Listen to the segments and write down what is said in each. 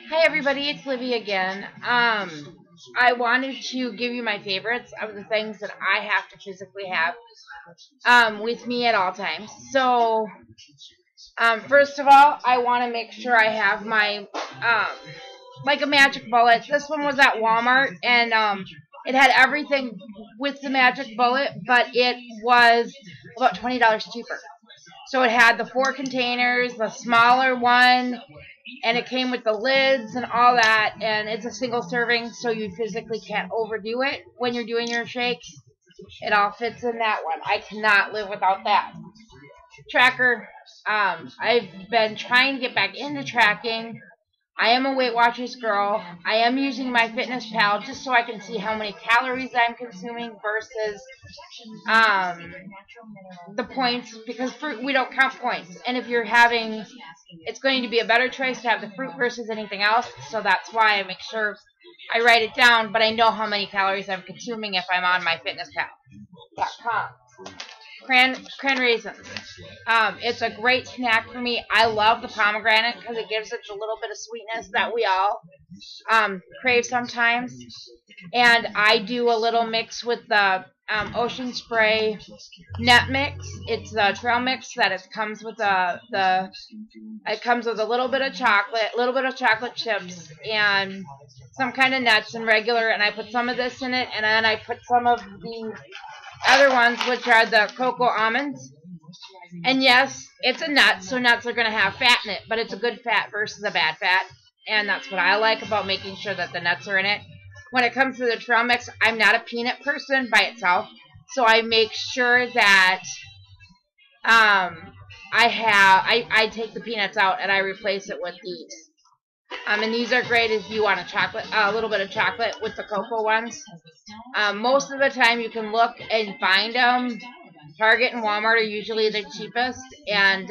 Hi everybody, it's Olivia again. I wanted to give you my favorites of the things that I have to physically have with me at all times. So, first of all, I want to make sure I have my like a magic bullet. This one was at Walmart, and it had everything with the magic bullet, but it was about $20 cheaper. So it had the 4 containers, the smaller one, and it came with the lids and all that, and it's a single serving, so you physically can't overdo it when you're doing your shakes. It all fits in that one. I cannot live without that. Tracker. I've been trying to get back into tracking. I am a Weight Watchers girl. I am using my Fitness Pal just so I can see how many calories I'm consuming versus the points, because fruit, we don't count points. And if you're having, it's going to be a better choice to have the fruit versus anything else. So that's why I make sure I write it down, but I know how many calories I'm consuming if I'm on my fitnesspal.com. Cran raisins. It's a great snack for me. I love the pomegranate because it gives it a little bit of sweetness that we all crave sometimes. And I do a little mix with the Ocean Spray nut mix. It's the trail mix that it comes with it comes with a little bit of chocolate chips, and some kind of nuts and regular. And I put some of this in it, and then I put some of the other ones, which are the cocoa almonds. And yes, it's a nut, so nuts are going to have fat in it, but it's a good fat versus a bad fat. And that's what I like about making sure that the nuts are in it. When it comes to the trail mix, I'm not a peanut person by itself, so I make sure that I take the peanuts out and I replace it with these. And these are great if you want a little bit of chocolate with the cocoa ones. Most of the time you can look and find them. Target and Walmart are usually the cheapest, and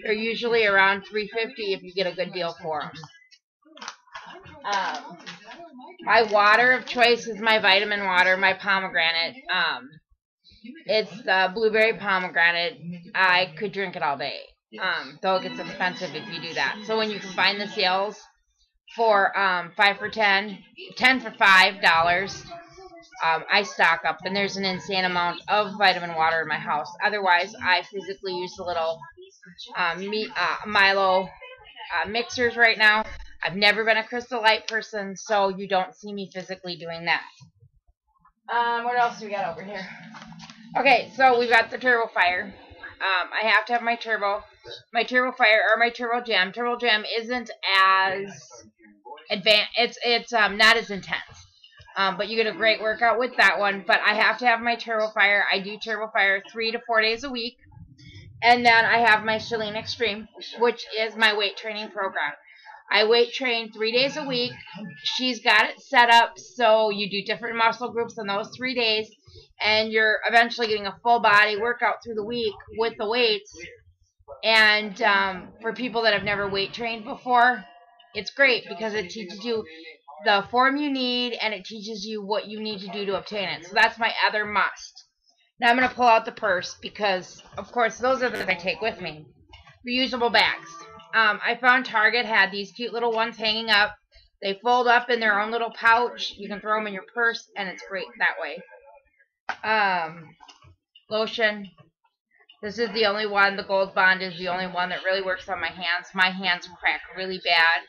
they're usually around $3.50 if you get a good deal for them. My water of choice is my vitamin water, my pomegranate. It's the blueberry pomegranate. I could drink it all day, though it gets expensive if you do that. So when you can find the sales for 5 for 10, 10 for $5, I stock up, and there's an insane amount of vitamin water in my house. Otherwise, I physically use the little Milo mixers right now. I've never been a Crystal Light person, so you don't see me physically doing that. What else do we got over here? Okay, so we've got the Turbo Fire. I have to have my Turbo Fire or my Turbo Jam. Turbo Jam isn't as advanced. It's not as intense. But you get a great workout with that one. But I have to have my Turbo Fire. I do Turbo Fire 3 to 4 days a week. And then I have my Chalene Extreme, which is my weight training program. I weight train 3 days a week. She's got it set up so you do different muscle groups in those 3 days, and you're eventually getting a full body workout through the week with the weights. And for people that have never weight trained before, it's great because it teaches you the form you need, and it teaches you what you need to do to obtain it. So that's my other must. Now I'm going to pull out the purse because, of course, those are the things I take with me. Reusable bags. I found Target had these cute little ones hanging up. They fold up in their own little pouch. You can throw them in your purse, and it's great that way. Lotion. This is the only one. The Gold Bond is the only one that really works on my hands. My hands crack really bad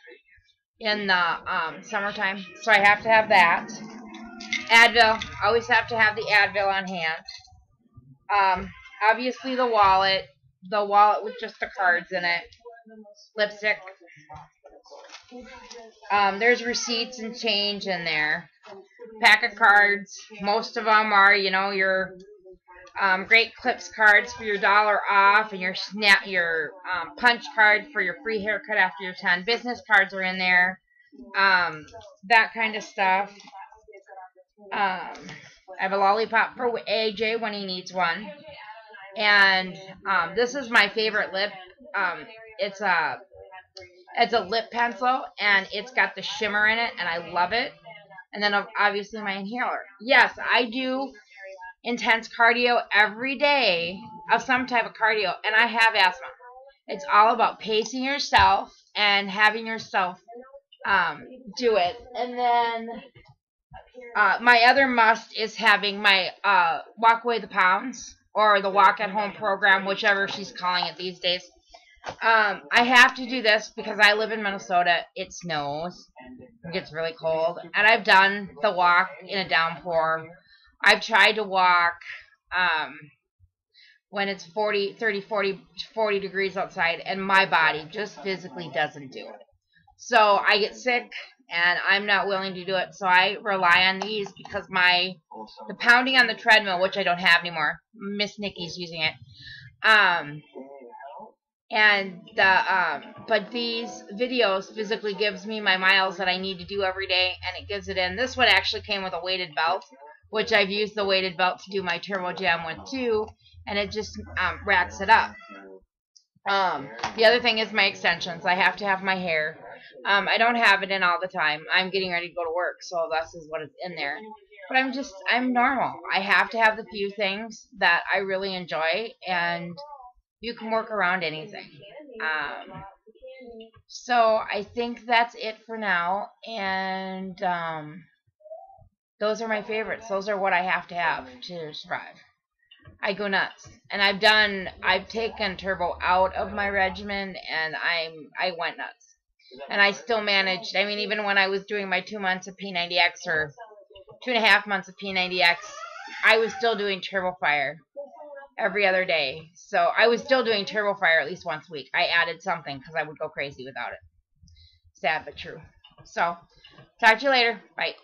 in the summertime, so I have to have that. Advil. Always have to have the Advil on hand. Obviously the wallet with just the cards in it. Lipstick. There's receipts and change in there. Pack of cards. Most of them are, your Great Clips cards for your $1 off, and your punch card for your free haircut after your 10. Business cards are in there. That kind of stuff. I have a lollipop for AJ when he needs one. And this is my favorite lip. It's a lip pencil, and it's got the shimmer in it, and I love it. And then obviously my inhaler. Yes, I do intense cardio every day of some type of cardio, and I have asthma. It's all about pacing yourself and having yourself do it. And then my other must is having my Walk Away the Pounds, or the Walk at Home program, whichever she's calling it these days. I have to do this because I live in Minnesota. It snows. It gets really cold. And I've done the walk in a downpour. I've tried to walk when it's 40 degrees outside, and my body just physically doesn't do it. So I get sick, and I'm not willing to do it. So I rely on these because the pounding on the treadmill, which I don't have anymore, Miss Nikki's using it. But these videos physically gives me my miles that I need to do every day, and it gives it in. This one actually came with a weighted belt, which I've used the weighted belt to do my Turbo Jam with too, and it just racks it up. The other thing is my extensions. I have to have my hair. I don't have it in all the time. I'm getting ready to go to work, so this is what is in there. But I'm normal. I have to have the few things that I really enjoy, and you can work around anything. So I think that's it for now, and those are my favorites. Those are what I have to survive. I go nuts, and I've taken Turbo out of my regimen, and I went nuts, and I still managed. I mean, even when I was doing my 2 months of P90X, or 2.5 months of P90X, I was still doing Turbo Fire every other day. So I was still doing Turbo Fire at least once a week. I added something because I would go crazy without it. Sad but true. So, talk to you later. Bye.